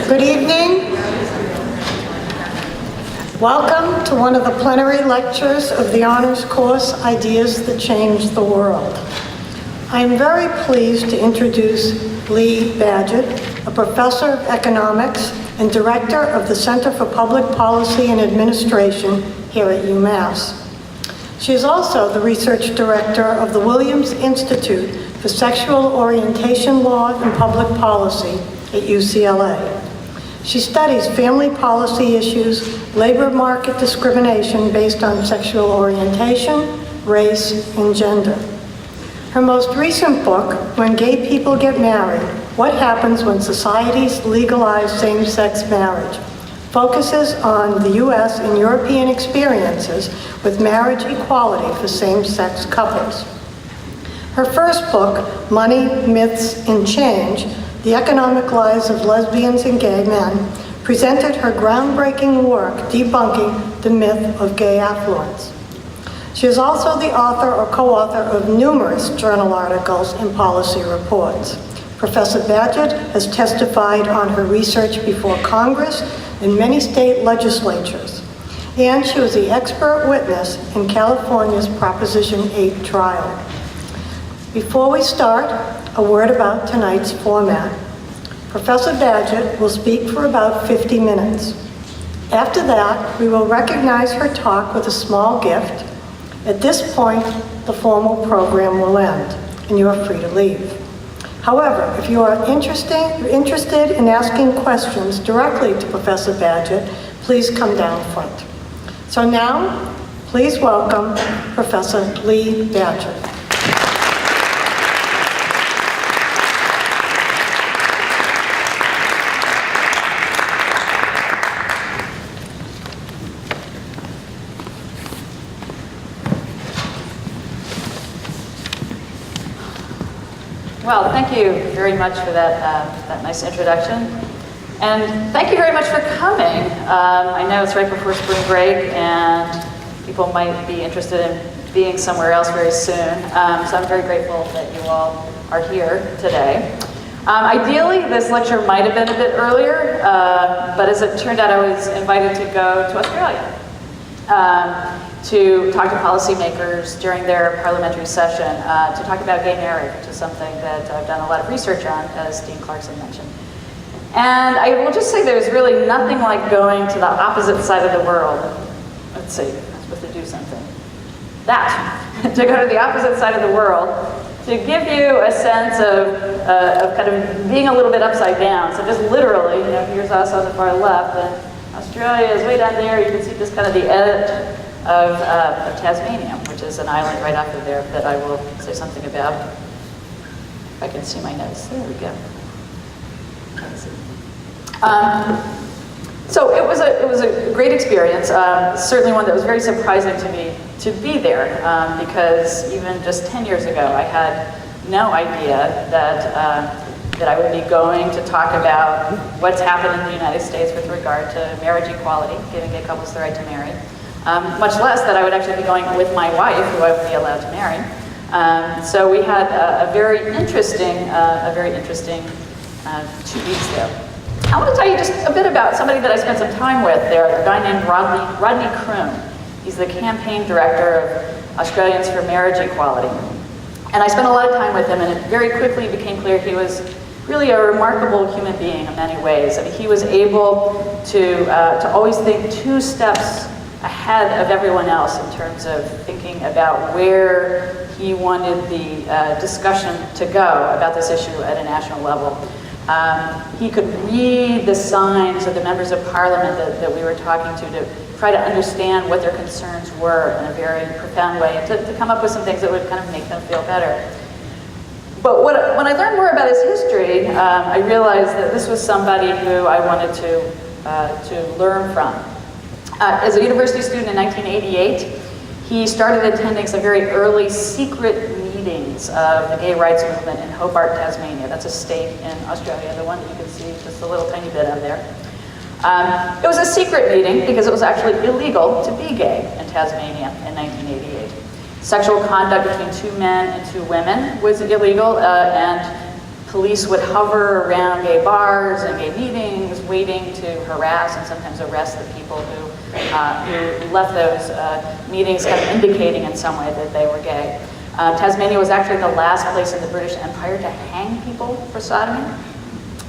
Good evening. Welcome to one of the plenary lectures of the honors course, Ideas That Change the World. I am very pleased to introduce Lee Badget, a professor of economics and director of the Center for Public Policy and Administration here at UMass. She is also the research director of the Williams Institute for Sexual Orientation Law and Public Policy at UCLA. She studies family policy issues, labor market discrimination based on sexual orientation, race, and gender. Her most recent book, When Gay People Get Married, What Happens When Societies Legalize Same-Sex Marriage, focuses on the US and European experiences with marriage equality for same-sex couples. Her first book, Money, Myths, and Change, The Economic Lives of Lesbians and Gay Men, presented her groundbreaking work debunking the myth of gay affluence. She is also the author or co-author of numerous journal articles and policy reports. Professor Badget has testified on her research before Congress and many state legislatures, and she was the expert witness in California's Proposition 8 trial. Before we start, a word about tonight's format. Professor Badget will speak for about 50 minutes. After that, we will recognize her talk with a small gift. At this point, the formal program will end, and you are free to leave. However, if you are interested in asking questions directly to Professor Badget, please come down front. So now, please welcome Professor Lee Badget. Well, thank you very much for that nice introduction. And thank you very much for coming. I know it's right before spring break and people might be interested in being somewhere else very soon. So I'm very grateful that you all are here today. Ideally, this lecture might have been a bit earlier, but as it turned out, I was invited to go to Australia to talk to policymakers during their parliamentary session, to talk about gay marriage, which is something that I've done a lot of research on, as Dean Clarkson mentioned. And I will just say there's really nothing like going to the opposite side of the world. Let's see, I'm supposed to do something. To go to the opposite side of the world, to give you a sense of kind of being a little bit upside down. So just literally, here's us on the far left, and Australia is way down there. You can see just kind of the edge of Tasmania, which is an island right off of there that I will say something about. If I can see my notes, there we go. So it was a great experience, certainly one that was very surprising to me to be there, because even just 10 years ago, I had no idea that I would be going to talk about what's happened in the United States with regard to marriage equality, giving gay couples the right to marry. Much less that I would actually be going with my wife, who I would be allowed to marry. So we had a very interesting 2 weeks there. I want to tell you just a bit about somebody that I spent some time with there, a guy named Rodney Croome. He's the campaign director of Australians for Marriage Equality. And I spent a lot of time with him, and it very quickly became clear he was really a remarkable human being in many ways. I mean, he was able to always think 2 steps ahead of everyone else in terms of thinking about where he wanted the discussion to go about this issue at a national level. He could read the signs of the members of parliament that we were talking to try to understand what their concerns were in a very profound way, and to come up with some things that would kind of make them feel better. But when I learned more about his history, I realized that this was somebody who I wanted to learn from. As a university student in 1988, he started attending some very early secret meetings of the gay rights movement in Hobart, Tasmania. That's a state in Australia, the one that you can see just a little tiny bit of there. It was a secret meeting because it was actually illegal to be gay in Tasmania in 1988. Sexual conduct between 2 men and 2 women was illegal, and Police would hover around gay bars and gay meetings, waiting to harass and sometimes arrest the people who left those meetings, kind of indicating in some way that they were gay. Tasmania was actually the last place in the British Empire to hang people for sodomy.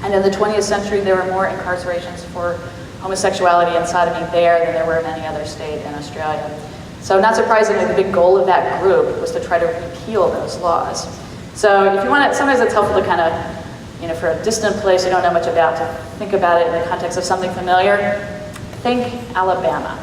And in the 20th century, there were more incarcerations for homosexuality and sodomy there than there were in any other state in Australia. So not surprisingly, the big goal of that group was to try to repeal those laws. So if you want to, sometimes it's helpful to kind of, for a distant place you don't know much about, to think about it in the context of something familiar. Think Alabama,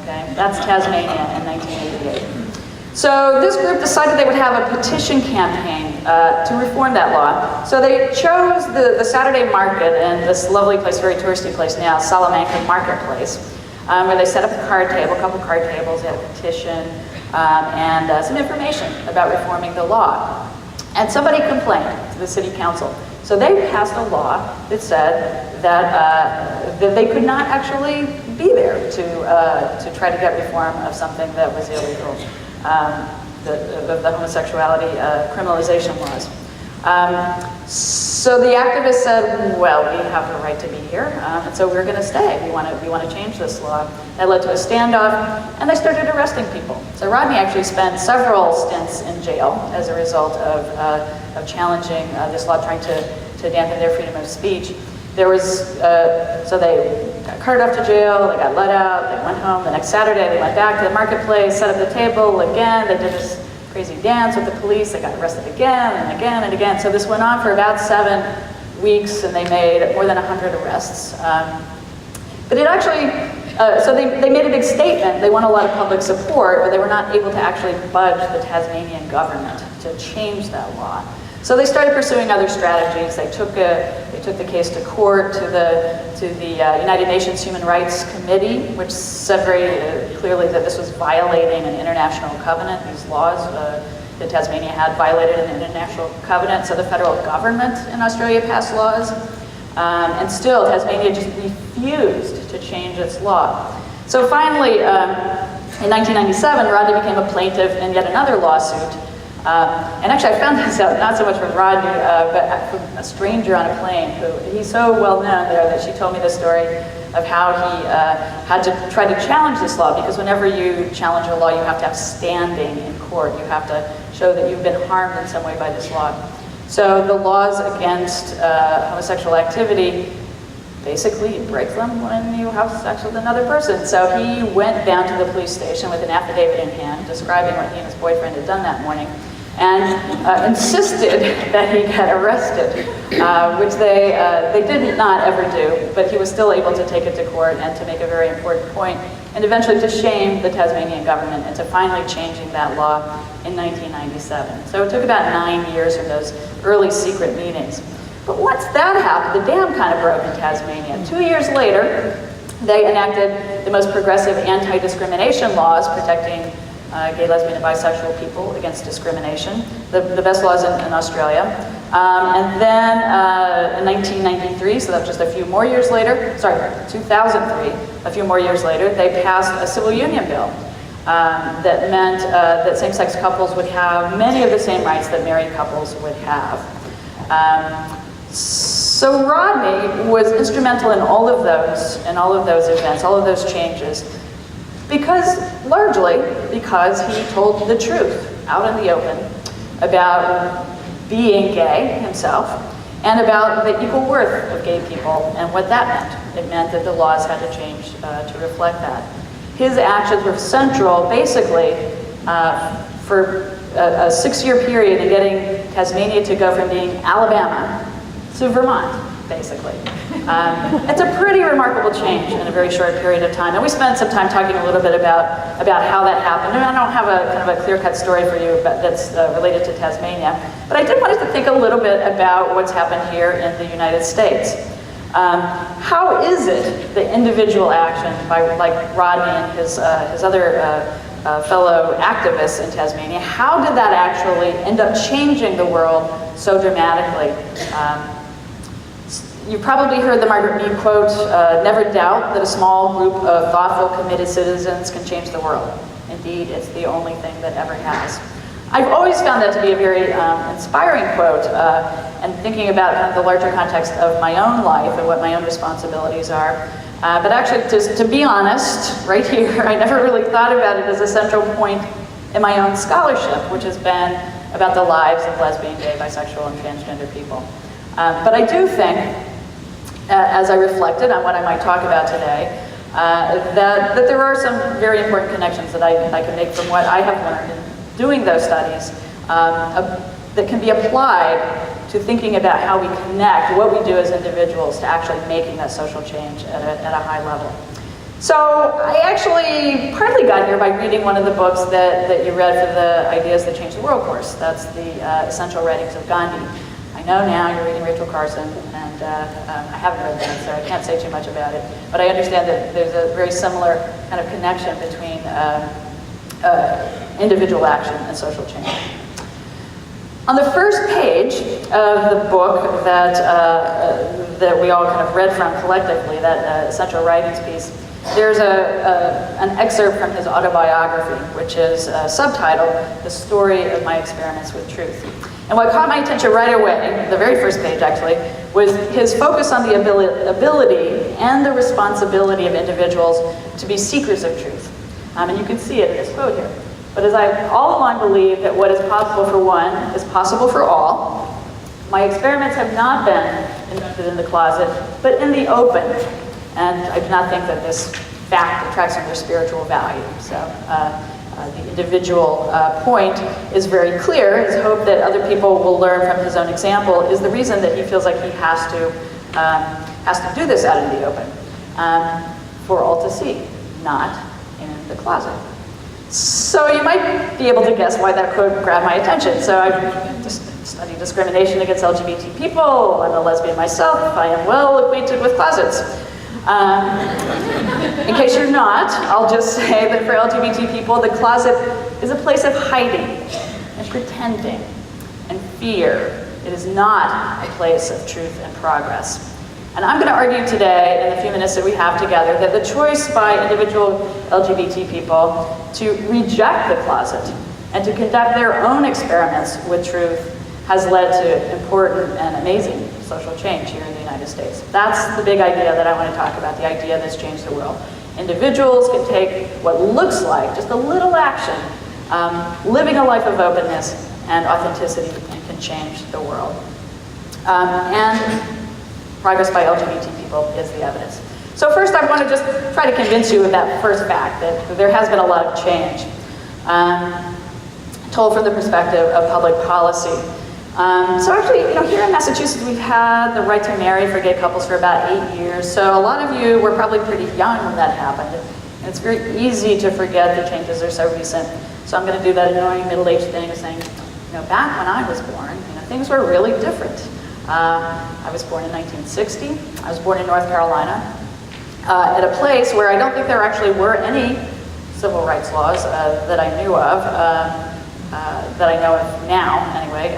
okay? That's Tasmania in 1988. So this group decided they would have a petition campaign to reform that law. So they chose the Saturday market in this lovely place, very touristy place now, Salamanca Marketplace, where they set up a card table, a couple card tables, they had a petition, and some information about reforming the law. And somebody complained to the city council. So they passed a law that said that they could not actually be there to try to get reform of something that was illegal, the homosexuality criminalization laws. So the activists said, well, we have the right to be here, and so we're going to stay. We want to change this law. That led to a standoff, and they started arresting people. So Rodney actually spent several stints in jail as a result of challenging this law, trying to dampen their freedom of speech. There was, so they got carted off to jail, they got let out, they went home. The next Saturday, they went back to the marketplace, set up the table again. They did this crazy dance with the police. They got arrested again and again and again. So this went on for about 7 weeks, and they made more than 100 arrests. But it actually, so they made a big statement. They won a lot of public support, but they were not able to actually budge the Tasmanian government to change that law. So they started pursuing other strategies. They took the case to court, to the United Nations Human Rights Committee, which said very clearly that this was violating an international covenant. These laws that Tasmania had violated an international covenant. So the federal government in Australia passed laws, and still Tasmania just refused to change its law. So finally, in 1997, Rodney became a plaintiff in yet another lawsuit. And actually, I found this out not so much from Rodney, but from a stranger on a plane he's so well known there that she told me the story of how he had to try to challenge this law, because whenever you challenge a law, you have to have standing in court. You have to show that you've been harmed in some way by this law. So the laws against homosexual activity, basically you break them when you have sex with another person. So he went down to the police station with an affidavit in hand describing what he and his boyfriend had done that morning, and insisted that he get arrested, which they did not ever do, but he was still able to take it to court and to make a very important point, and eventually to shame the Tasmanian government into finally changing that law in 1997. So it took about 9 years from those early secret meetings. But once that happened, the dam kind of broke in Tasmania. 2 years later, they enacted the most progressive anti-discrimination laws protecting gay, lesbian, and bisexual people against discrimination, the best laws in Australia. And then in 1993, so that was just a few more years later, 2003, a few more years later, they passed a civil union bill that meant that same-sex couples would have many of the same rights that married couples would have. So Rodney was instrumental in all of those events, all of those changes, largely because he told the truth out in the open about being gay himself and about the equal worth of gay people and what that meant. It meant that the laws had to change to reflect that. His actions were central, basically, for a 6-year period in getting Tasmania to go from being Alabama to Vermont, basically. It's a pretty remarkable change in a very short period of time. And we spent some time talking a little bit about how that happened. And I don't have a kind of a clear-cut story for you that's related to Tasmania. But I did want us to think a little bit about what's happened here in the United States. How is it the individual action by Rodney and his other fellow activists in Tasmania, how did that actually end up changing the world so dramatically? You've probably heard the Margaret Mead quote, never doubt that a small group of thoughtful, committed citizens can change the world. Indeed, it's the only thing that ever has. I've always found that to be a very inspiring quote, and thinking about kind of the larger context of my own life and what my own responsibilities are. But actually, to be honest, right here, I never really thought about it as a central point in my own scholarship, which has been about the lives of lesbian, gay, bisexual, and transgender people. But I do think, as I reflected on what I might talk about today, that there are some very important connections that I can make from what I have learned in doing those studies that can be applied to thinking about how we connect what we do as individuals to actually making that social change at a high level. So I actually partly got here by reading one of the books that you read for the Ideas That Change the World course. That's the Essential Writings of Gandhi. I know now you're reading Rachel Carson, and I haven't read that, so I can't say too much about it. But I understand that there's a very similar kind of connection between individual action and social change. On the first page of the book that we all kind of read from collectively, that Essential Writings piece, there's an excerpt from his autobiography, which is subtitled, The Story of My Experiments with Truth. And what caught my attention right away, the very first page actually, was his focus on the ability and the responsibility of individuals to be seekers of truth. And you can see it in this quote here. But as I all along believe that what is possible for one is possible for all, my experiments have not been conducted in the closet, but in the open. And I do not think that this fact attracts their spiritual value. So the individual point is very clear. His hope that other people will learn from his own example is the reason that he feels like he has to do this out in the open for all to see, not in the closet. So you might be able to guess why that quote grabbed my attention. So I just studied discrimination against LGBT people. I'm a lesbian myself. I am well acquainted with closets. In case you're not, I'll just say that for LGBT people, the closet is a place of hiding and pretending and fear. It is not a place of truth and progress. And I'm going to argue today, in the few minutes that we have together, that the choice by individual LGBT people to reject the closet and to conduct their own experiments with truth has led to important and amazing social change here in the United States. That's the big idea that I want to talk about, the idea that's changed the world. Individuals can take what looks like just a little action, living a life of openness and authenticity, and can change the world. And progress by LGBT people is the evidence. So first I want to just try to convince you of that first fact, that there has been a lot of change, told from the perspective of public policy. So actually, here in Massachusetts, we've had the right to marry for gay couples for about 8 years. So a lot of you were probably pretty young when that happened. And it's very easy to forget the changes are so recent. So I'm going to do that annoying middle-aged thing of saying, back when I was born, things were really different. I was born in 1960. I was born in North Carolina at a place where I don't think there actually were any civil rights laws that I knew of, that I know of now anyway.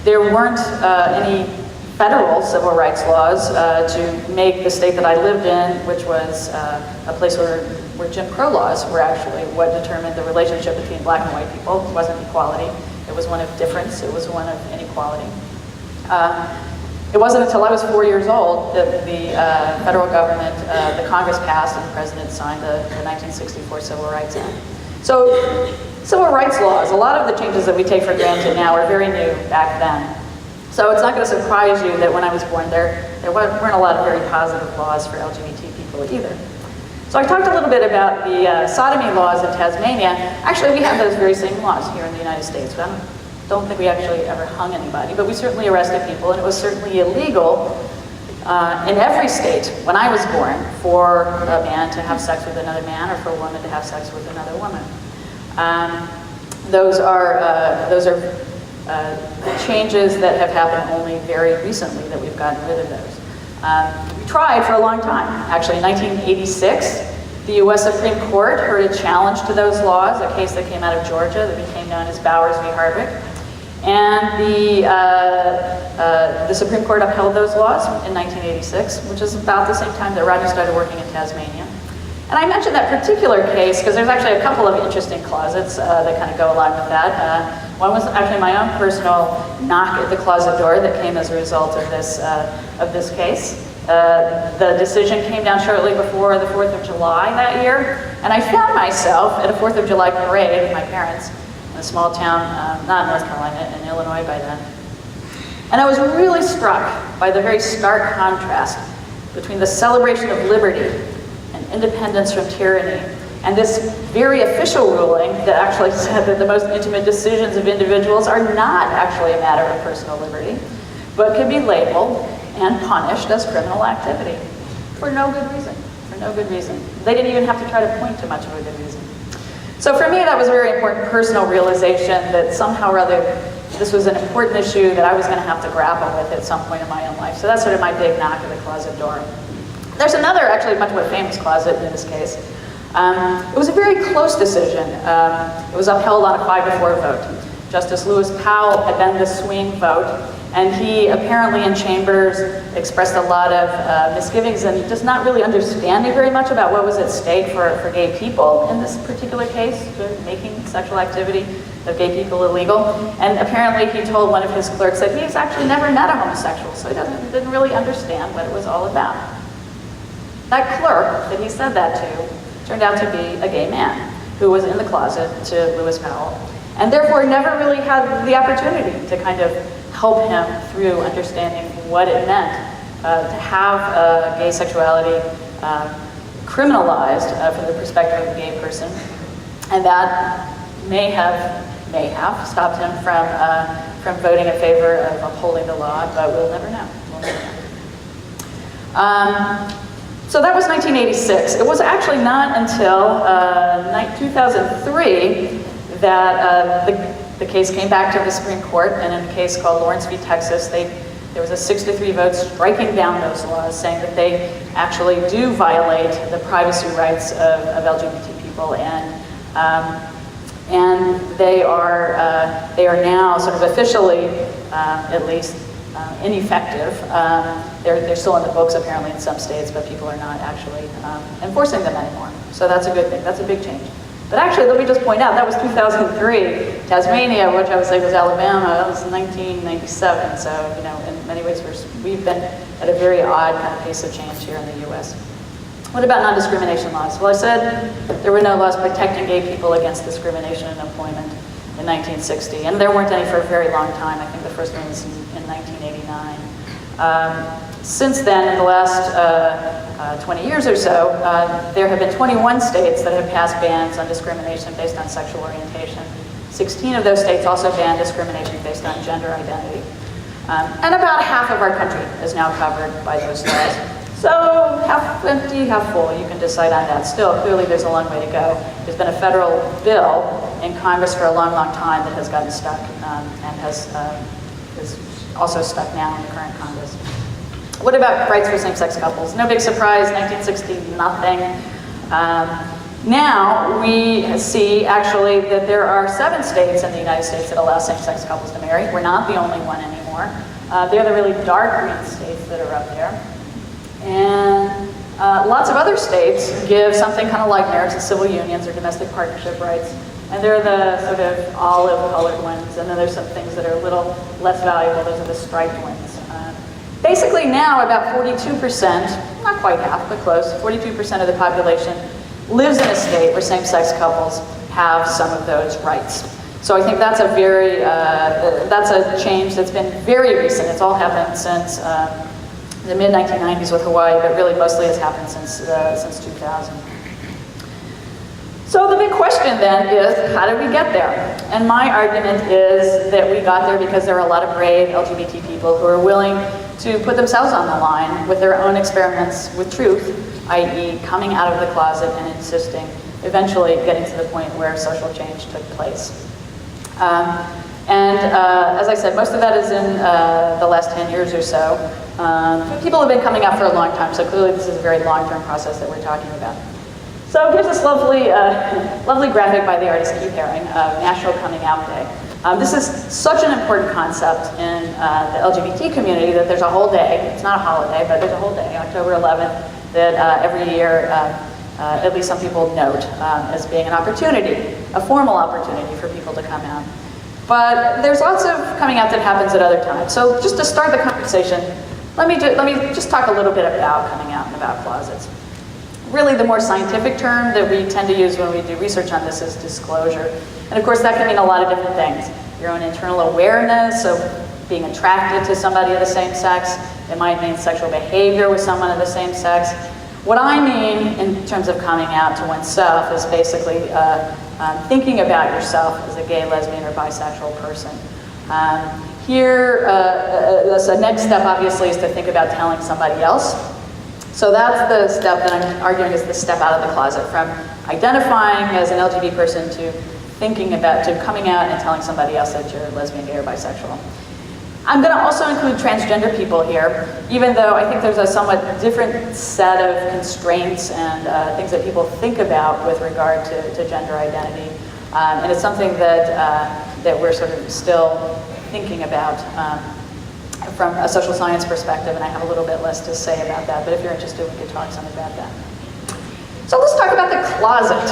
There weren't any federal civil rights laws to make the state that I lived in, which was a place where Jim Crow laws were actually what determined the relationship between black and white people. It wasn't equality. It was one of difference. It was one of inequality. It wasn't until I was 4 years old that the federal government, the Congress passed and the president signed the 1964 Civil Rights Act. So civil rights laws, a lot of the changes that we take for granted now are very new back then. So it's not going to surprise you that when I was born there weren't a lot of very positive laws for LGBT people either. So I talked a little bit about the sodomy laws in Tasmania. Actually, we have those very same laws here in the United States. I don't think we actually ever hung anybody, but we certainly arrested people, and it was certainly illegal in every state when I was born for a man to have sex with another man or for a woman to have sex with another woman. Those are changes that have happened only very recently that we've gotten rid of those. We tried for a long time. Actually, in 1986, the U.S. Supreme Court heard a challenge to those laws, a case that came out of Georgia that became known as Bowers v. Hardwick. And the Supreme Court upheld those laws in 1986, which is about the same time that Rodney started working in Tasmania. And I mentioned that particular case because there's actually a couple of interesting closets that kind of go along with that. One was actually my own personal knock at the closet door that came as a result of this case. The decision came down shortly before the 4th of July that year, and I found myself at a 4th of July parade with my parents in a small town, not in North Carolina, in Illinois by then. And I was really struck by the very stark contrast between the celebration of liberty and independence from tyranny, and this very official ruling that actually said that the most intimate decisions of individuals are not actually a matter of personal liberty, but can be labeled and punished as criminal activity for no good reason, They didn't even have to try to point to much of a good reason. So for me, that was a very important personal realization that somehow or other this was an important issue that I was going to have to grapple with at some point in my own life. So that's sort of my big knock at the closet door. There's another, actually much more famous closet in this case. It was a very close decision. It was upheld on a 5-4 vote. Justice Lewis Powell had been the swing vote, and he apparently in chambers expressed a lot of misgivings and just not really understanding very much about what was at stake for gay people in this particular case, making sexual activity of gay people illegal. And apparently he told one of his clerks that he's actually never met a homosexual, so he didn't really understand what it was all about. That clerk that he said that to turned out to be a gay man who was in the closet to Lewis Powell, and therefore never really had the opportunity to kind of help him through understanding what it meant to have gay sexuality criminalized from the perspective of a gay person. And that may have stopped him from voting in favor of upholding the law, but we'll never know. So that was 1986. It was actually not until 2003 that the case came back to the Supreme Court, and in a case called Lawrence v. Texas, there was a 6-3 vote striking down those laws, saying that they actually do violate the privacy rights of LGBT people, and they are now sort of officially, at least, ineffective. They're still in the books apparently in some states, but people are not actually enforcing them anymore. So that's a good thing. That's a big change. But actually, let me just point out, that was 2003. Tasmania, which I would say was Alabama, that was 1997. So, you know, in many ways, we've been at a very odd kind of pace of change here in the U.S. What about non-discrimination laws? Well, I said there were no laws protecting gay people against discrimination in employment in 1960, and there weren't any for a very long time. I think the first one was in 1989. Since then, in the last 20 years or so, there have been 21 states that have passed bans on discrimination based on sexual orientation. 16 of those states also ban discrimination based on gender identity. And about half of our country is now covered by those laws. So half empty, half full, you can decide on that. Still, clearly there's a long way to go. There's been a federal bill in Congress for a long, long time that has gotten stuck and is also stuck now in the current Congress. What about rights for same-sex couples? No big surprise, 1960, nothing. Now we see actually that there are 7 states in the United States that allow same-sex couples to marry. We're not the only one anymore. They're the really dark green states that are up there. And lots of other states give something kind of like marriage and civil unions or domestic partnership rights. And they're the sort of olive-colored ones. And then there's some things that are a little less valuable. Those are the striped ones. Basically now about 42%, not quite half, but close, 42% of the population lives in a state where same-sex couples have some of those rights. So I think that's that's a change that's been very recent. It's all happened since the mid-1990s with Hawaii, but really mostly has happened since 2000. So the big question then is, how did we get there? And my argument is that we got there because there are a lot of brave LGBT people who are willing to put themselves on the line with their own experiments with truth, i.e. coming out of the closet and insisting, eventually getting to the point where social change took place. As I said, most of that is in the last 10 years or so. People have been coming out for a long time, so clearly this is a very long-term process that we're talking about. So here's this lovely, lovely graphic by the artist Keith Haring of National Coming Out Day. This is such an important concept in the LGBT community that there's a whole day, it's not a holiday, but there's a whole day, October 11th, that every year at least some people note as being an opportunity, a formal opportunity for people to come out. But there's lots of coming out that happens at other times. So just to start the conversation, let me just talk a little bit about coming out and about closets. Really, the more scientific term that we tend to use when we do research on this is disclosure. And of course, that can mean a lot of different things. Your own internal awareness of being attracted to somebody of the same sex. It might mean sexual behavior with someone of the same sex. What I mean in terms of coming out to oneself is basically thinking about yourself as a gay, lesbian, or bisexual person. Here, the next step obviously is to think about telling somebody else. So that's the step that I'm arguing is the step out of the closet, from identifying as an LGBT person to thinking about, to coming out and telling somebody else that you're lesbian, gay, or bisexual. I'm going to also include transgender people here, even though I think there's a somewhat different set of constraints and things that people think about with regard to gender identity. And it's something that we're sort of still thinking about from a social science perspective, and I have a little bit less to say about that, but if you're interested, we could talk some about that. So let's talk about the closet.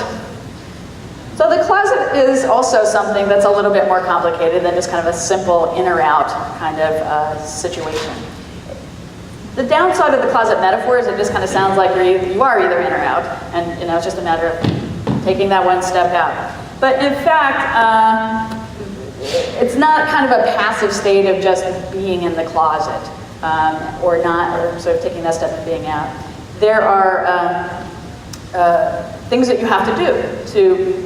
So the closet is also something that's a little bit more complicated than just kind of a simple in or out kind of situation. The downside of the closet metaphor is it just kind of sounds like you are either in or out, and it's just a matter of taking that one step out. But in fact, it's not kind of a passive state of just being in the closet or sort of taking that step of being out. There are things that you have to do to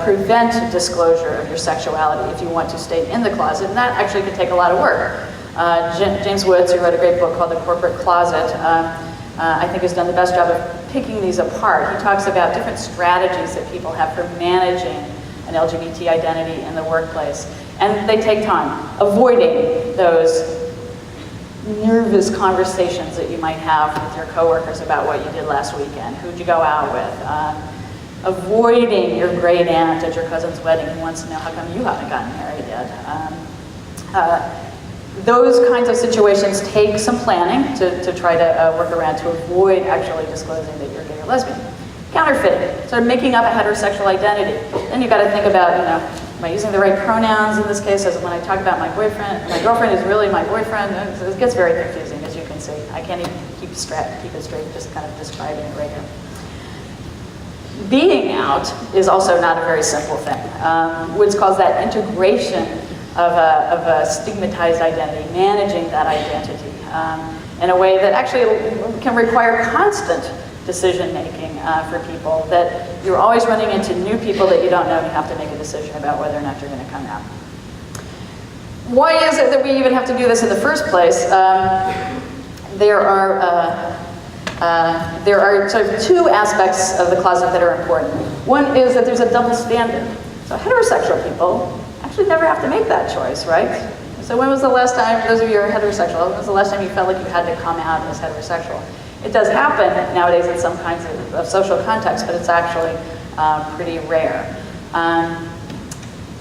prevent disclosure of your sexuality if you want to stay in the closet, and that actually can take a lot of work. James Woods, who wrote a great book called The Corporate Closet, I think has done the best job of picking these apart. He talks about different strategies that people have for managing an LGBT identity in the workplace, and they take time. Avoiding those nervous conversations that you might have with your coworkers about what you did last weekend, who'd you go out with, avoiding your great aunt at your cousin's wedding who wants to know how come you haven't gotten married yet. Those kinds of situations take some planning to try to work around to avoid actually disclosing that you're gay or lesbian. Counterfeiting, so making up a heterosexual identity. Then you've got to think about, am I using the right pronouns in this case? As when I talk about my boyfriend, my girlfriend is really my boyfriend. It gets very confusing, as you can see. I can't even keep it straight, just kind of describing it right here. Being out is also not a very simple thing. Woods calls that integration of a stigmatized identity, managing that identity in a way that actually can require constant decision-making for people, that you're always running into new people that you don't know and you have to make a decision about whether or not you're going to come out. Why is it that we even have to do this in the first place? There are sort of two aspects of the closet that are important. One is that there's a double standard. So heterosexual people actually never have to make that choice, right? So when was the last time, those of you who are heterosexual, when was the last time you felt like you had to come out as heterosexual? It does happen nowadays in some kinds of social contexts, but it's actually pretty rare.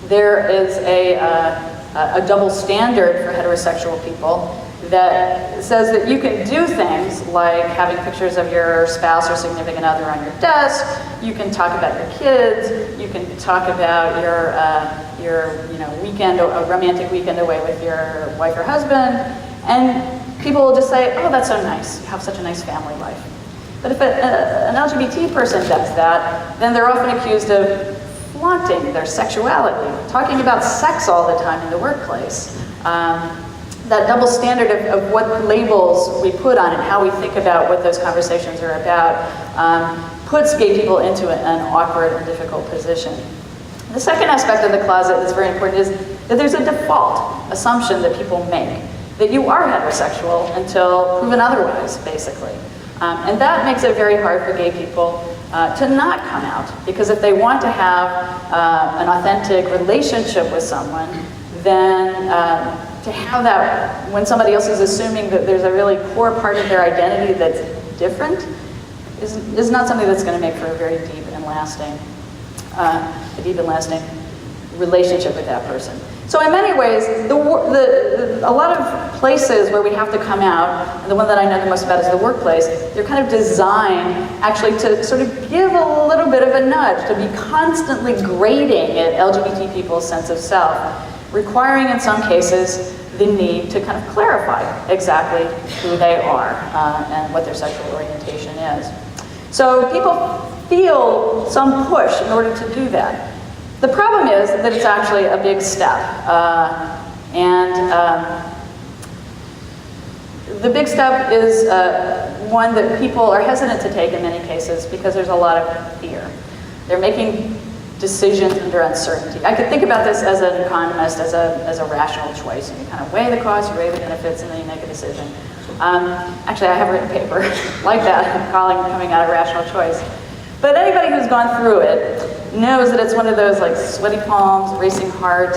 There is a double standard for heterosexual people that says that you can do things like having pictures of your spouse or significant other on your desk. You can talk about your kids. You can talk about your weekend, a romantic weekend away with your wife or husband, and people will just say, "Oh, that's so nice. You have such a nice family life." But if an LGBT person does that, then they're often accused of flaunting their sexuality, talking about sex all the time in the workplace. That double standard of what labels we put on it, how we think about what those conversations are about, puts gay people into an awkward and difficult position. The second aspect of the closet that's very important is that there's a default assumption that people make, that you are heterosexual until proven otherwise, basically. And that makes it very hard for gay people to not come out, because if they want to have an authentic relationship with someone, then to have that when somebody else is assuming that there's a really core part of their identity that's different is not something that's going to make for a very deep and lasting relationship with that person. So in many ways, a lot of places where we have to come out, and the one that I know the most about is the workplace, they're kind of designed actually to sort of give a little bit of a nudge, to be constantly grating at LGBT people's sense of self, requiring in some cases the need to kind of clarify exactly who they are and what their sexual orientation is. So people feel some push in order to do that. The problem is that it's actually a big step. The big step is one that people are hesitant to take in many cases because there's a lot of fear. They're making decisions under uncertainty. I could think about this as an economist, as a rational choice. You kind of weigh the costs, you weigh the benefits, and then you make a decision. Actually, I have written a paper like that, coming out of rational choice. But anybody who's gone through it knows that it's one of those like sweaty palms, racing heart,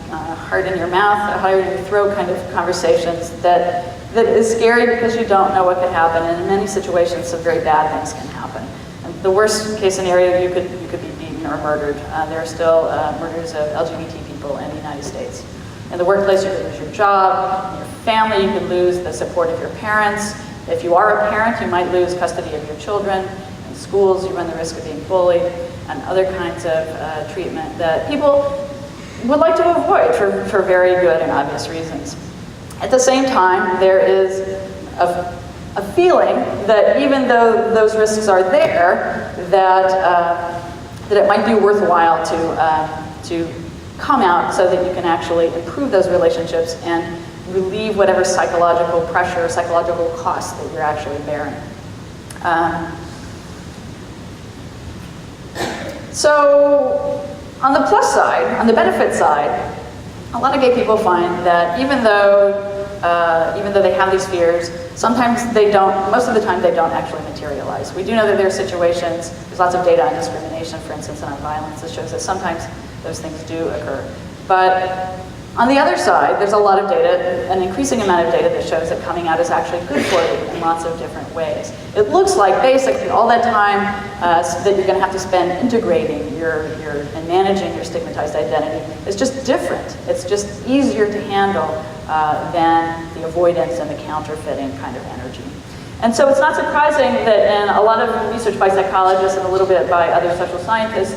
heart in your mouth, heart in your throat kind of conversations that is scary because you don't know what could happen, and in many situations some very bad things can happen. And the worst case scenario, you could be beaten or murdered. There are still murders of LGBT people in the United States. In the workplace, you could lose your job. In your family, you could lose the support of your parents. If you are a parent, you might lose custody of your children. In schools, you run the risk of being bullied and other kinds of treatment that people would like to avoid for very good and obvious reasons. At the same time, there is a feeling that even though those risks are there, that it might be worthwhile to come out so that you can actually improve those relationships and relieve whatever psychological pressure, psychological cost that you're actually bearing. So on the plus side, on the benefit side, a lot of gay people find that even though they have these fears, sometimes they don't, most of the time they don't actually materialize. We do know that there are situations, there's lots of data on discrimination, for instance, and on violence that shows that sometimes those things do occur. But on the other side, there's a lot of data, an increasing amount of data that shows that coming out is actually good for you in lots of different ways. It looks like basically all that time that you're going to have to spend integrating and managing your stigmatized identity is just different. It's just easier to handle than the avoidance and the counterfeiting kind of energy. And so it's not surprising that in a lot of research by psychologists and a little bit by other social scientists,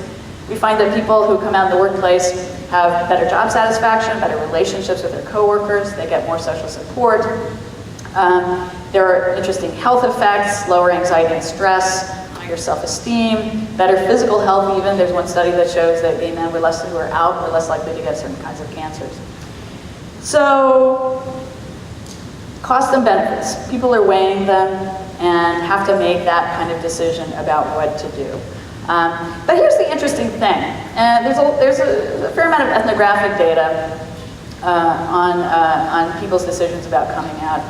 we find that people who come out in the workplace have better job satisfaction, better relationships with their coworkers, they get more social support. There are interesting health effects, lower anxiety and stress, higher self-esteem, better physical health even. There's one study that shows that gay men who are out were less likely to get certain kinds of cancers. So, costs and benefits. People are weighing them and have to make that kind of decision about what to do. But here's the interesting thing. There's a fair amount of ethnographic data on people's decisions about coming out.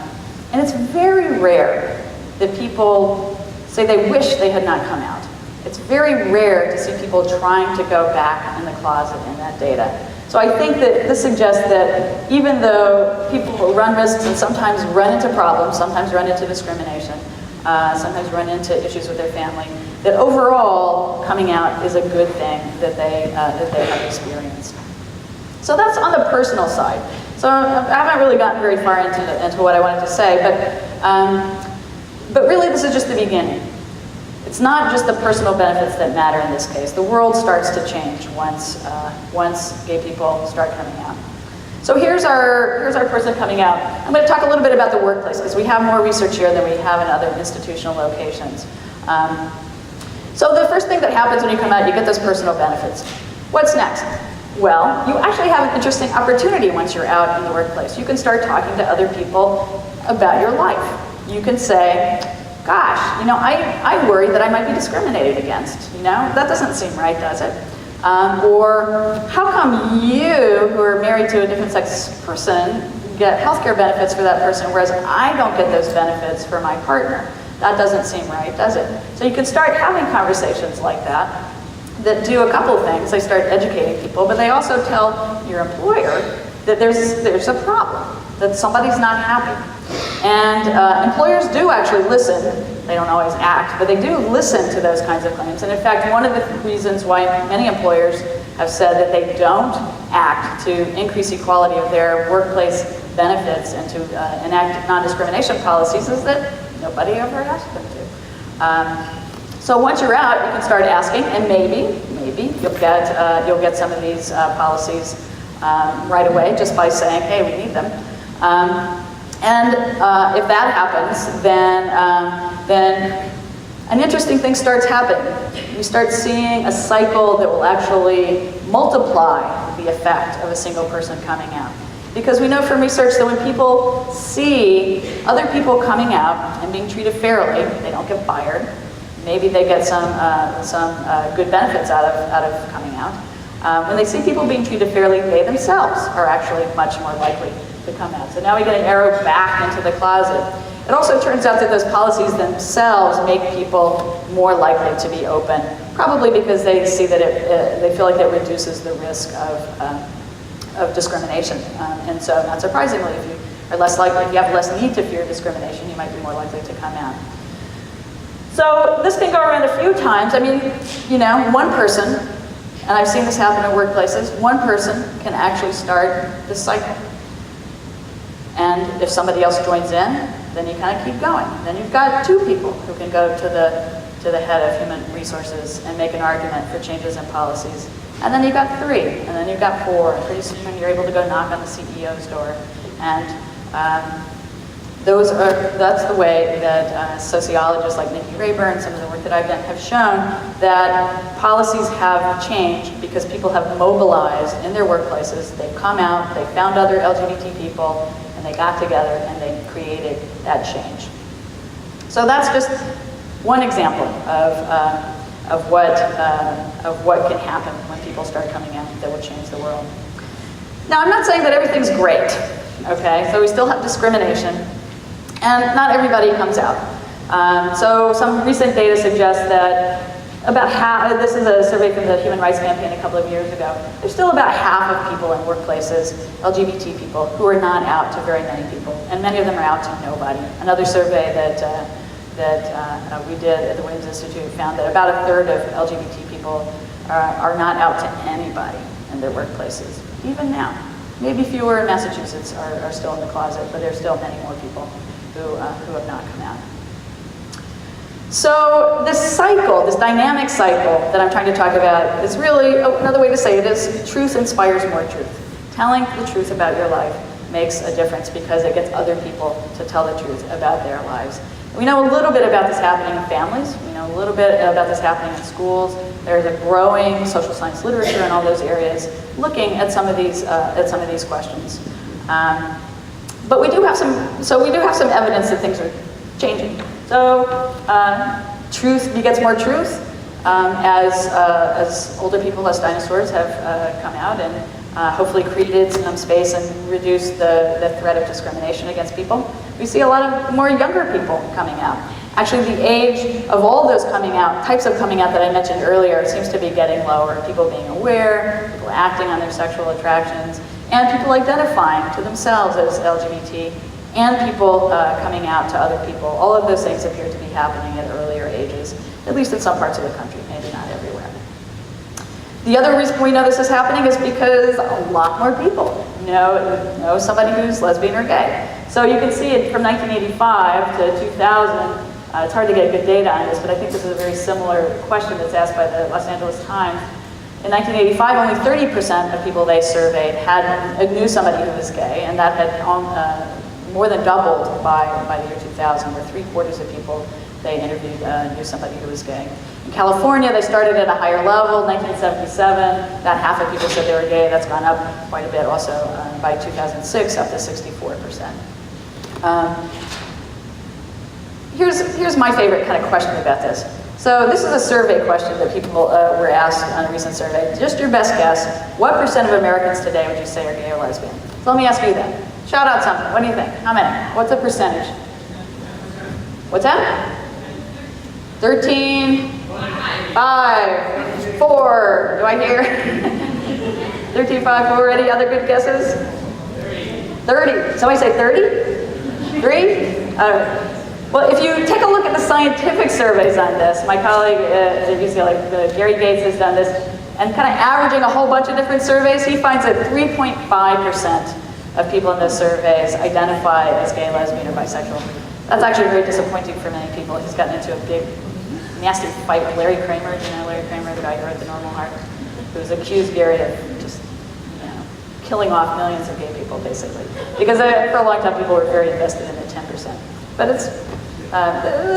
And it's very rare that people say they wish they had not come out. It's very rare to see people trying to go back in the closet in that data. So I think that this suggests that even though people run risks and sometimes run into problems, sometimes run into discrimination, sometimes run into issues with their family, that overall coming out is a good thing that they have experienced. So that's on the personal side. So I haven't really gotten very far into what I wanted to say, but really this is just the beginning. It's not just the personal benefits that matter in this case. The world starts to change once gay people start coming out. So here's our person coming out. I'm going to talk a little bit about the workplace because we have more research here than we have in other institutional locations. So the first thing that happens when you come out, you get those personal benefits. What's next? Well, you actually have an interesting opportunity once you're out in the workplace. You can start talking to other people about your life. You can say, gosh, I worry that I might be discriminated against. That doesn't seem right, does it? Or how come you, who are married to a different sex person, get healthcare benefits for that person, whereas I don't get those benefits for my partner? That doesn't seem right, does it? So you can start having conversations like that do a couple of things. They start educating people, but they also tell your employer that there's a problem, that somebody's not happy. And employers do actually listen. They don't always act, but they do listen to those kinds of claims. And in fact, one of the reasons why many employers have said that they don't act to increase equality of their workplace benefits and to enact non-discrimination policies is that nobody ever asked them to. So once you're out, you can start asking, and maybe you'll get some of these policies right away just by saying, hey, we need them. And if that happens, then an interesting thing starts happening. We start seeing a cycle that will actually multiply the effect of a single person coming out. Because we know from research that when people see other people coming out and being treated fairly, they don't get fired. Maybe they get some good benefits out of coming out. When they see people being treated fairly, they themselves are actually much more likely to come out. So now we get an arrow back into the closet. It also turns out that those policies themselves make people more likely to be open, probably because they see that they feel like it reduces the risk of discrimination. And so, not surprisingly, if you are less likely, if you have less need to fear discrimination, you might be more likely to come out. So this can go around a few times. I mean, you know, one person, and I've seen this happen in workplaces, one person can actually start this cycle. And if somebody else joins in, then you kind of keep going. Then you've got two people who can go to the head of human resources and make an argument for changes in policies. And then you've got three, and then you've got four, and pretty soon you're able to go knock on the CEO's door. And that's the way that sociologists like Nikki Rayburn, some of the work that I've done, have shown that policies have changed because people have mobilized in their workplaces. They've come out, they found other LGBT people, and they got together and they created that change. So that's just one example of what can happen when people start coming out that will change the world. Now, I'm not saying that everything's great, okay? So we still have discrimination, and not everybody comes out. So some recent data suggests that about half, this is a survey from the Human Rights Campaign a couple of years ago, there's still about half of people in workplaces, LGBT people, who are not out to very many people, and many of them are out to nobody. Another survey that we did at the Williams Institute found that about a third of LGBT people are not out to anybody in their workplaces, even now. Maybe fewer in Massachusetts are still in the closet, but there's still many more people who have not come out. So this cycle, this dynamic cycle that I'm trying to talk about is really, another way to say it is, truth inspires more truth. Telling the truth about your life makes a difference because it gets other people to tell the truth about their lives. We know a little bit about this happening in families. We know a little bit about this happening in schools. There's a growing social science literature in all those areas looking at some of these questions. But we do have some evidence that things are changing. So truth begets more truth as older people, as dinosaurs, have come out and hopefully created some space and reduced the threat of discrimination against people. We see a lot of more younger people coming out. Actually, the age of all those coming out, types of coming out that I mentioned earlier, seems to be getting lower. People being aware, people acting on their sexual attractions, and people identifying to themselves as LGBT, and people coming out to other people. All of those things appear to be happening at earlier ages, at least in some parts of the country, maybe not everywhere. The other reason we know this is happening is because a lot more people know somebody who's lesbian or gay. So you can see it from 1985 to 2000. It's hard to get good data on this, but I think this is a very similar question that's asked by the Los Angeles Times. In 1985, only 30% of people they surveyed knew somebody who was gay, and that had more than doubled by the year 2000, where 3/4 of people they interviewed knew somebody who was gay. In California, they started at a higher level, 1977, about half of people said they were gay. That's gone up quite a bit also by 2006, up to 64%. Here's my favorite kind of question about this. So this is a survey question that people were asked on a recent survey. Just your best guess, what percent of Americans today would you say are gay or lesbian? So let me ask you that. Shout out something. What do you think? How many? What's the percentage? What's that? 13, 5, 4. Do I hear? 13, 5, 4. Any other good guesses? 30. Somebody say 30? 3? Well, if you take a look at the scientific surveys on this, my colleague at UCLA, Gary Gates, has done this, And kind of averaging a whole bunch of different surveys, he finds that 3.5% of people in those surveys identify as gay, lesbian, or bisexual. That's actually very disappointing for many people. He's gotten into a big, nasty fight with Larry Kramer. Do you know Larry Kramer, the guy who wrote The Normal Heart, who's accused Gary of just, killing off millions of gay people, basically. Because for a long time, people were very invested in the 10%. But this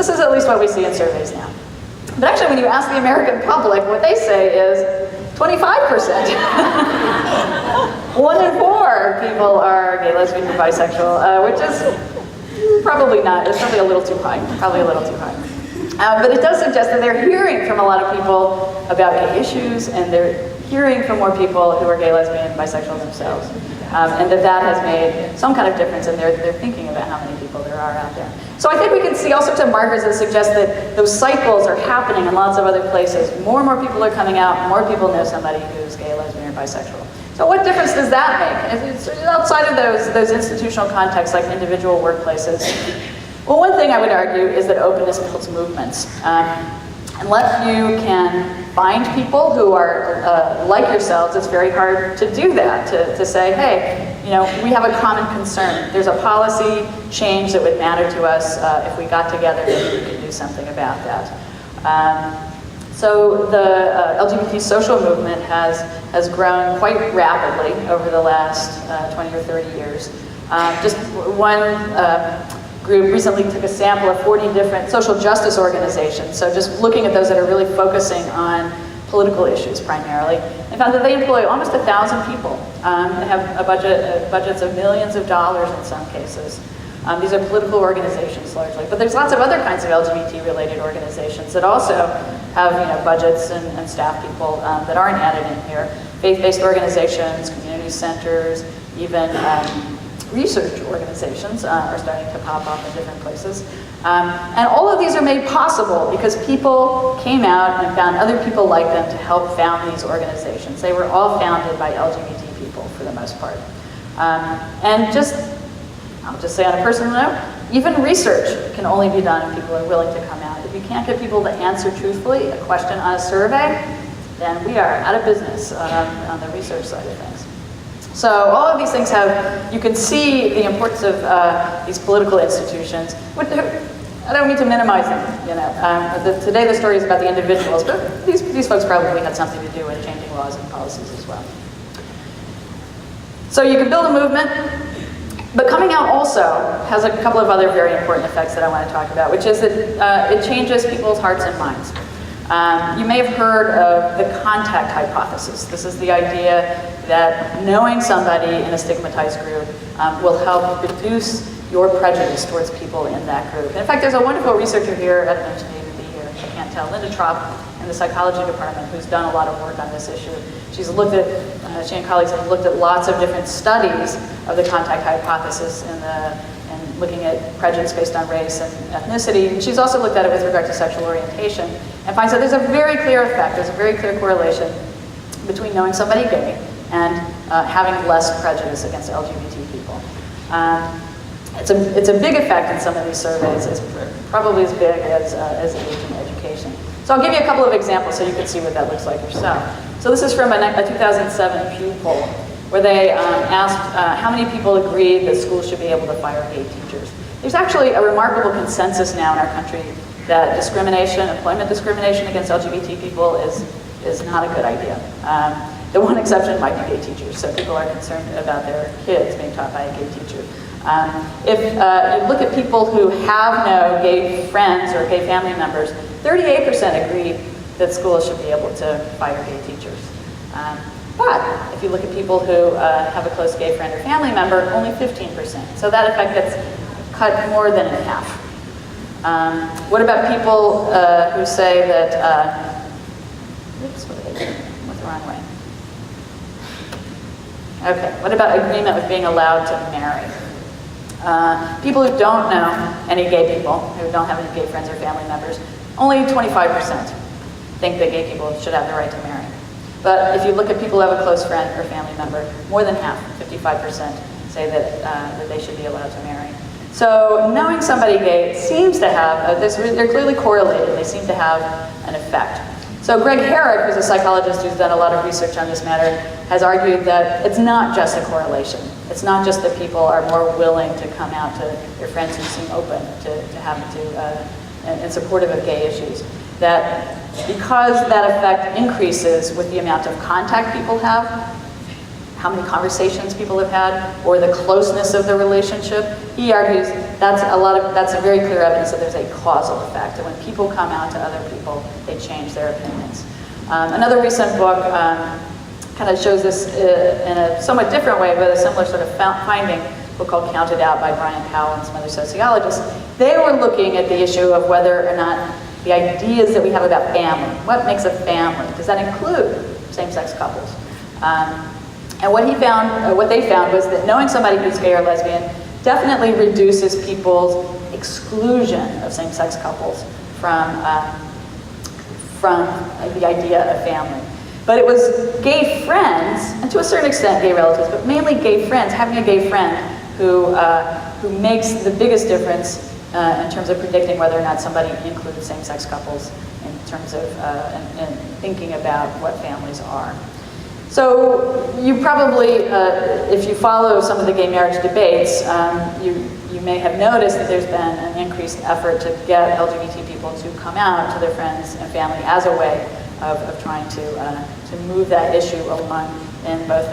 is at least what we see in surveys now. But actually, when you ask the American public, what they say is 25%. 1 in 4 people are gay, lesbian, or bisexual, which is probably not. It's probably a little too high. Probably a little too high. But it does suggest that they're hearing from a lot of people about gay issues, and they're hearing from more people who are gay, lesbian, bisexual themselves. And that has made some kind of difference in their thinking about how many people there are out there. So I think we can see all sorts of markers that suggest that those cycles are happening in lots of other places. More and more people are coming out, more people know somebody who's gay, lesbian, or bisexual. So what difference does that make? It's outside of those institutional contexts like individual workplaces. Well, one thing I would argue is that openness builds movements. Unless you can find people who are like yourselves, it's very hard to do that, to say, hey, we have a common concern. There's a policy change that would matter to us. If we got together, maybe we could do something about that. So the LGBT social movement has grown quite rapidly over the last 20 or 30 years. Just one group recently took a sample of 40 different social justice organizations. So just looking at those that are really focusing on political issues primarily, and found that they employ almost 1,000 people. They have budgets of millions of dollars in some cases. These are political organizations largely, but there's lots of other kinds of LGBT-related organizations that also have budgets and staff people that aren't added in here. Faith-based organizations, community centers, even research organizations are starting to pop up in different places. And all of these are made possible because people came out and found other people like them to help found these organizations. They were all founded by LGBT people for the most part. And I'll just say on a personal note, even research can only be done if people are willing to come out. If you can't get people to answer truthfully a question on a survey, then we are out of business on the research side of things. So all of these things you can see the importance of these political institutions. I don't mean to minimize them, today the story is about the individuals, but these folks probably had something to do with changing laws and policies as well. So you can build a movement, but coming out also has a couple of other very important effects that I want to talk about, which is that it changes people's hearts and minds. You may have heard of the contact hypothesis. This is the idea that knowing somebody in a stigmatized group will help reduce your prejudice towards people in that group. And in fact, there's a wonderful researcher here, I don't know if she may even be here, I can't tell, Linda Trop in the psychology department, who's done a lot of work on this issue. She's looked at, she and colleagues have looked at lots of different studies of the contact hypothesis and looking at prejudice based on race and ethnicity. And she's also looked at it with regard to sexual orientation and finds that there's a very clear effect, there's a very clear correlation between knowing somebody gay and having less prejudice against LGBT people. It's a big effect in some of these surveys. It's probably as big as age and education. So I'll give you a couple of examples so you can see what that looks like yourself. So this is from a 2007 Pew poll, where they asked how many people agreed that schools should be able to fire gay teachers. There's actually a remarkable consensus now in our country that discrimination, employment discrimination against LGBT people is not a good idea. The one exception might be gay teachers, so people are concerned about their kids being taught by a gay teacher. If you look at people who have no gay friends or gay family members, 38% agree that schools should be able to fire gay teachers. But if you look at people who have a close gay friend or family member, only 15%. So that effect gets cut more than in half. What about people who say that, oops, what did I do? Went the wrong way. Okay, what about agreement with being allowed to marry? People who don't know any gay people, who don't have any gay friends or family members, only 25% think that gay people should have the right to marry. But if you look at people who have a close friend or family member, more than half, 55%, say that they should be allowed to marry. So knowing somebody gay seems to have, they're clearly correlated, they seem to have an effect. So Greg Herrick, who's a psychologist who's done a lot of research on this matter, has argued that it's not just a correlation. It's not just that people are more willing to come out to their friends who seem open and supportive of gay issues. That because that effect increases with the amount of contact people have, how many conversations people have had, or the closeness of the relationship, he argues that's a very clear evidence that there's a causal effect. And when people come out to other people, they change their opinions. Another recent book kind of shows this in a somewhat different way, but a similar sort of finding, a book called Counted Out by Brian Powell and some other sociologists. They were looking at the issue of whether or not the ideas that we have about family, what makes a family, does that include same-sex couples? And what they found was that knowing somebody who's gay or lesbian definitely reduces people's exclusion of same-sex couples from the idea of family. But it was gay friends, and to a certain extent gay relatives, but mainly gay friends, having a gay friend who makes the biggest difference in terms of predicting whether or not somebody includes same-sex couples in terms of and thinking about what families are. So you probably, if you follow some of the gay marriage debates, you may have noticed that there's been an increased effort to get LGBT people to come out to their friends and family as a way of trying to move that issue along in both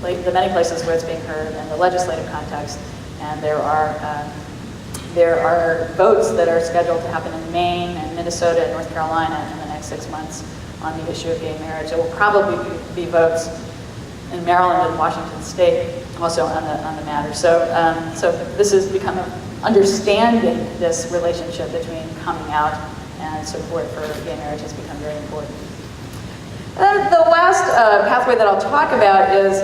the many places where it's being heard in the legislative context, and there are votes that are scheduled to happen in Maine and Minnesota and North Carolina in the next 6 months on the issue of gay marriage. There will probably be votes in Maryland and Washington State also on the matter. So this has become understanding this relationship between coming out and support for gay marriage has become very important. The last pathway that I'll talk about is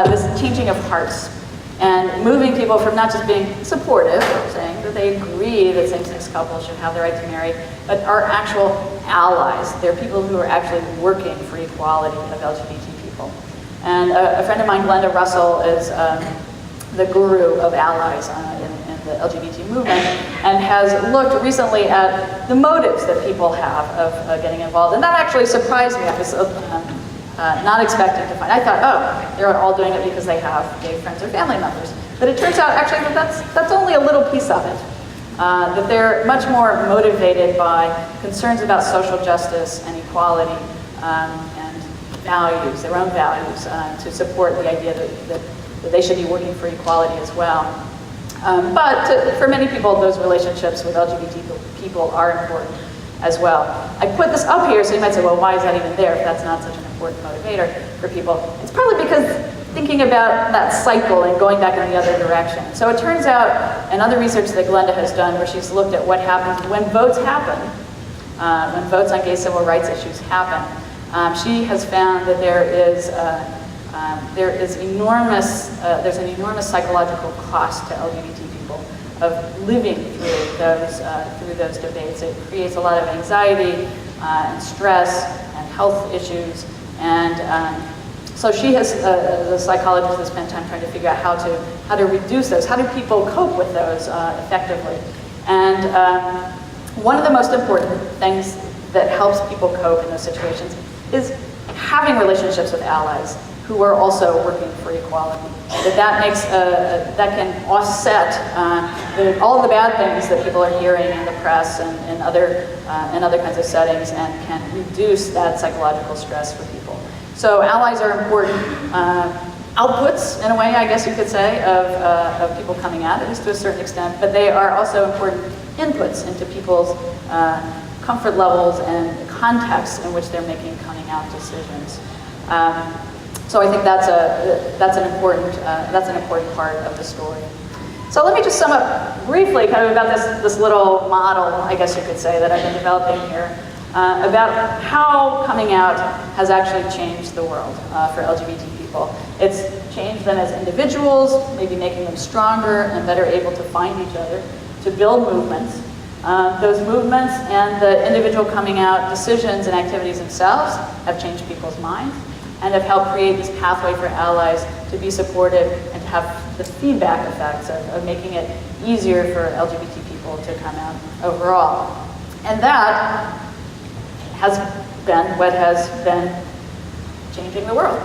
this changing of hearts and moving people from not just being supportive, saying that they agree that same-sex couples should have the right to marry, but are actual allies. They're people who are actually working for equality of LGBT people. And a friend of mine, Glenda Russell, is the guru of allies in the LGBT movement, and has looked recently at the motives that people have of getting involved. And that actually surprised me. I was not expecting to find. I thought, oh, they're all doing it because they have gay friends or family members. But it turns out actually that that's only a little piece of it. That they're much more motivated by concerns about social justice and equality and values, their own values, to support the idea that they should be working for equality as well. But for many people, those relationships with LGBT people are important as well. I put this up here, so you might say, well, why is that even there if that's not such an important motivator for people? It's probably because thinking about that cycle and going back in the other direction. So it turns out, and other research that Glenda has done, where she's looked at what happens when votes happen, when votes on gay civil rights issues happen, she has found that there's an enormous psychological cost to LGBT people of living through those debates. It creates a lot of anxiety and stress and health issues, and so she has, as a psychologist, has spent time trying to figure out how to reduce those. How do people cope with those effectively? And one of the most important things that helps people cope in those situations is having relationships with allies who are also working for equality. That can offset all the bad things that people are hearing in the press and other kinds of settings, and can reduce that psychological stress for people. So allies are important outputs, in a way, I guess you could say, of people coming out, at least to a certain extent, but they are also important inputs into people's comfort levels and contexts in which they're making coming out decisions. So I think that's an important part of the story. So let me just sum up briefly kind of about this little model, I guess you could say, that I've been developing here, about how coming out has actually changed the world for LGBT people. It's changed them as individuals, maybe making them stronger and better able to find each other, to build movements. Those movements and the individual coming out decisions and activities themselves have changed people's minds and have helped create this pathway for allies to be supportive and to have the feedback effects of making it easier for LGBT people to come out overall. And that has what has been changing the world.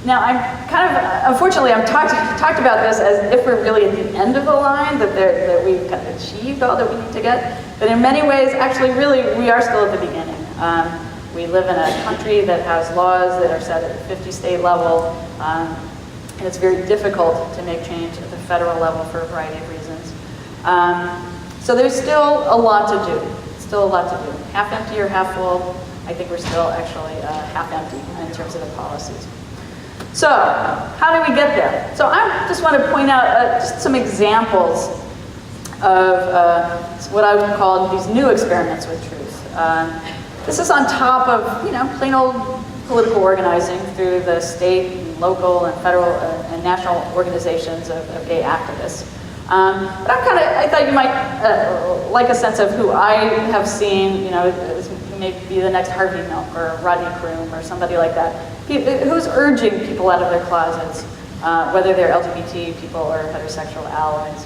Now, I'm kind of, unfortunately, I'm talked about this as if we're really at the end of the line, that we've kind of achieved all that we need to get. But in many ways, actually, really, we are still at the beginning. We live in a country that has laws that are set at the 50-state level, and it's very difficult to make change at the federal level for a variety of reasons. So there's still a lot to do. Still a lot to do. Half empty or half full, I think we're still actually half empty in terms of the policies. So, how do we get there? So I just want to point out just some examples of what I would call these new experiments with truth. This is on top of, plain old political organizing through the state, and local, and federal, and national organizations of gay activists. But I thought you might like a sense of who I have seen, who may be the next Harvey Milk or Rodney Croom or somebody like that. Who's urging people out of their closets, whether they're LGBT people or heterosexual allies.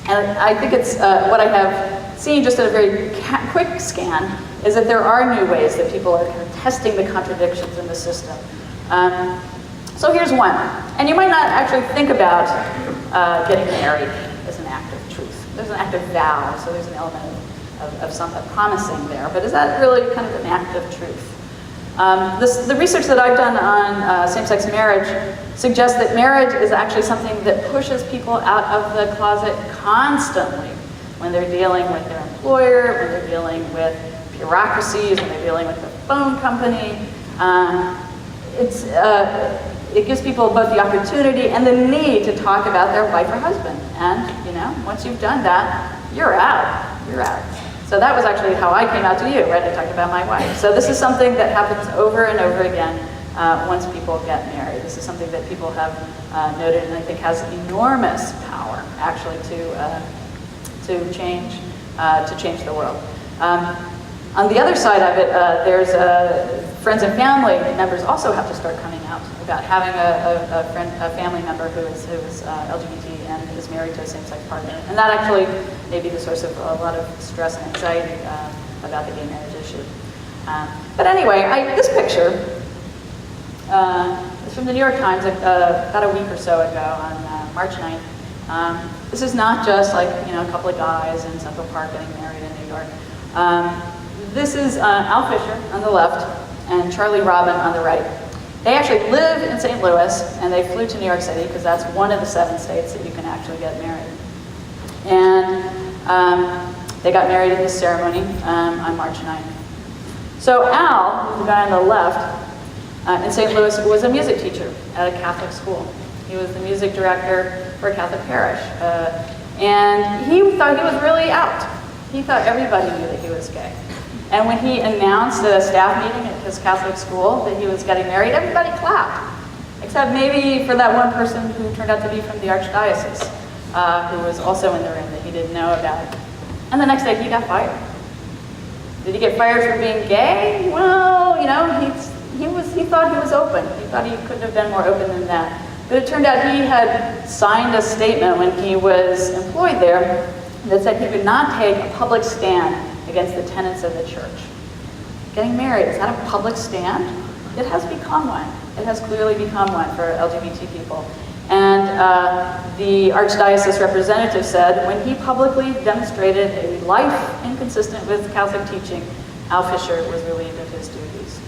And I think it's what I have seen just at a very quick scan is that there are new ways that people are kind of testing the contradictions in the system. So here's one. And you might not actually think about getting married as an act of truth. There's an act of vow, so there's an element of some promising there. But is that really kind of an act of truth? The research that I've done on same-sex marriage suggests that marriage is actually something that pushes people out of the closet constantly when they're dealing with their employer, when they're dealing with bureaucracies, when they're dealing with the phone company. It gives people both the opportunity and the need to talk about their wife or husband. And, once you've done that, you're out. You're out. So that was actually how I came out to you, right? I talked about my wife. So this is something that happens over and over again once people get married. This is something that people have noted and I think has enormous power, actually, to change the world. On the other side of it, there's friends and family members also have to start coming out about having a family member who is LGBT and is married to a same-sex partner. And that actually may be the source of a lot of stress and anxiety about the gay marriage issue. But anyway, this picture is from the New York Times about a week or so ago on March 9th. This is not just like, a couple of guys in Central Park getting married in New York. This is Al Fisher on the left and Charlie Robin on the right. They actually live in St. Louis, and they flew to New York City because that's one of the 7 states that you can actually get married. And they got married in this ceremony on March 9th. So Al, the guy on the left, in St. Louis, was a music teacher at a Catholic school. He was the music director for a Catholic parish. And he thought he was really out. He thought everybody knew that he was gay. And when he announced at a staff meeting at his Catholic school that he was getting married, everybody clapped. Except maybe for that one person who turned out to be from the Archdiocese, who was also in the room that he didn't know about. And the next day he got fired. Did he get fired for being gay? Well, he thought he was open. He thought he couldn't have been more open than that. But it turned out he had signed a statement when he was employed there that said he would not take a public stand against the tenets of the church. Getting married, is that a public stand? It has become one. It has clearly become one for LGBT people. And the Archdiocese representative said when he publicly demonstrated a life inconsistent with Catholic teaching, Al Fisher was relieved of his duties.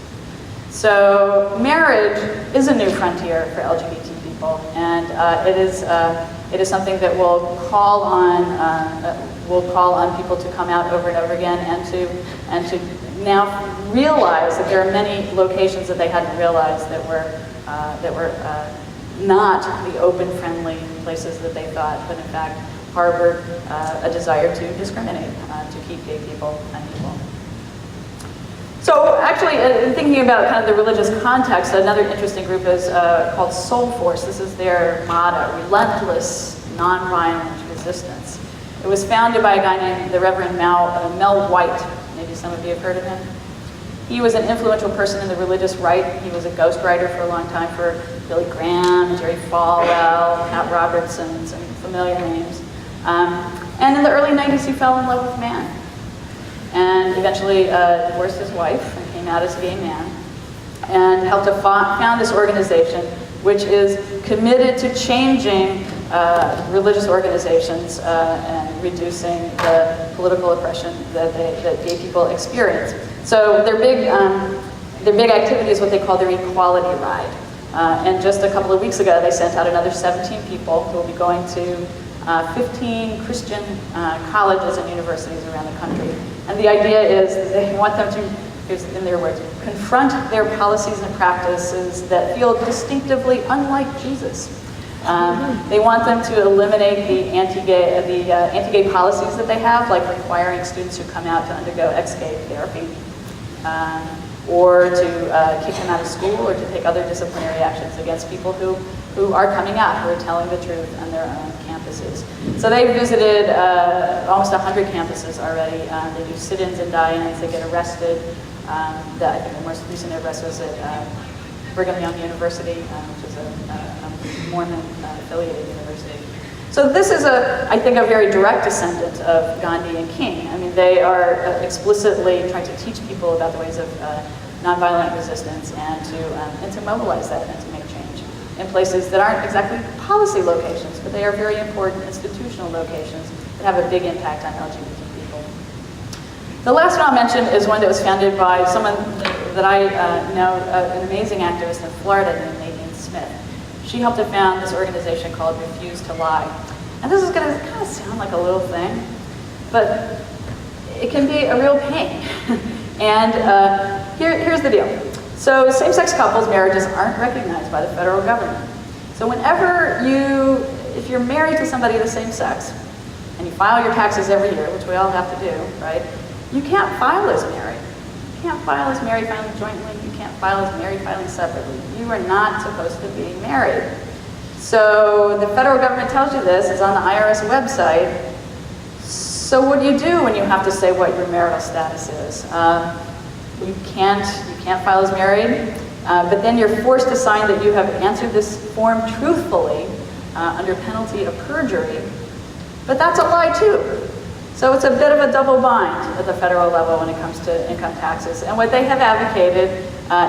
So marriage is a new frontier for LGBT people, and it is something that will call on people to come out over and over again, and to now realize that there are many locations that they hadn't realized that were not the open, friendly places that they thought, but in fact harbored a desire to discriminate, to keep gay people unequal. So actually, in thinking about kind of the religious context, another interesting group is called Soul Force. This is their motto: relentless, nonviolent resistance. It was founded by a guy named the Reverend Mel White. Maybe some of you have heard of him. He was an influential person in the religious right. He was a ghostwriter for a long time for Billy Graham, Jerry Falwell, Pat Robertson, some familiar names. And in the early 90s, he fell in love with man. and eventually divorced his wife and came out as a gay man, and helped to found this organization which is committed to changing religious organizations and reducing the political oppression that gay people experience. So their big activity is what they call their Equality Ride. And just a couple of weeks ago, they sent out another 17 people who will be going to 15 Christian colleges and universities around the country. And the idea is they want them to, here's in their words, confront their policies and practices that feel distinctively unlike Jesus. They want them to eliminate the anti-gay policies that they have, like requiring students who come out to undergo ex-gay therapy, or to kick them out of school, or to take other disciplinary actions against people who are coming out, who are telling the truth on their own campuses. So they've visited almost 100 campuses already. They do sit-ins and die-ins. They get arrested. I think the most recent arrest was at Brigham Young University, which is a Mormon-affiliated university. So this is, I think, a very direct descendant of Gandhi and King. I mean, they are explicitly trying to teach people about the ways of nonviolent resistance and to mobilize that and to make change in places that aren't exactly policy locations, but they are very important institutional locations that have a big impact on LGBT people. The last one I'll mention is one that was founded by someone that I know, an amazing activist in Florida named Nadine Smith. She helped to found this organization called Refuse to Lie. And this is going to kind of sound like a little thing, but it can be a real pain. And here's the deal. So same-sex couples' marriages aren't recognized by the federal government. So whenever if you're married to somebody of the same sex, and you file your taxes every year, which we all have to do, right? You can't file as married. You can't file as married filing jointly. You can't file as married filing separately. You are not supposed to be married. So the federal government tells you this, it's on the IRS website. So what do you do when you have to say what your marital status is? You can't file as married, but then you're forced to sign that you have answered this form truthfully under penalty of perjury. But that's a lie too. So it's a bit of a double bind at the federal level when it comes to income taxes. And what they have advocated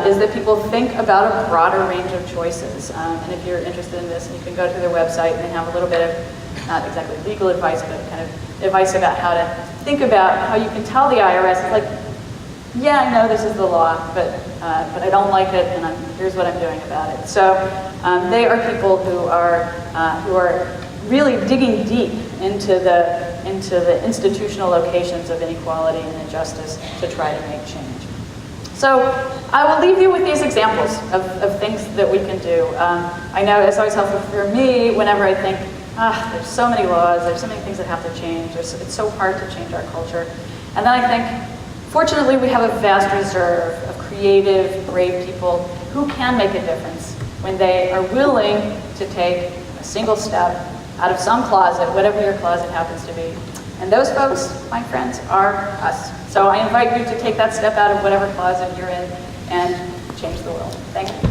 is that people think about a broader range of choices. And if you're interested in this, you can go to their website and they have a little bit of, not exactly legal advice, but kind of advice about how to think about how you can tell the IRS, like, yeah, I know this is the law, but I don't like it, and here's what I'm doing about it. So they are people who are really digging deep into the institutional locations of inequality and injustice to try to make change. So I will leave you with these examples of things that we can do. I know it's always helpful for me whenever I think, there's so many laws, there's so many things that have to change, it's so hard to change our culture. And then I think, fortunately, we have a vast reserve of creative, brave people who can make a difference when they are willing to take a single step out of some closet, whatever your closet happens to be. And those folks, my friends, are us. So I invite you to take that step out of whatever closet you're in and change the world. Thank you.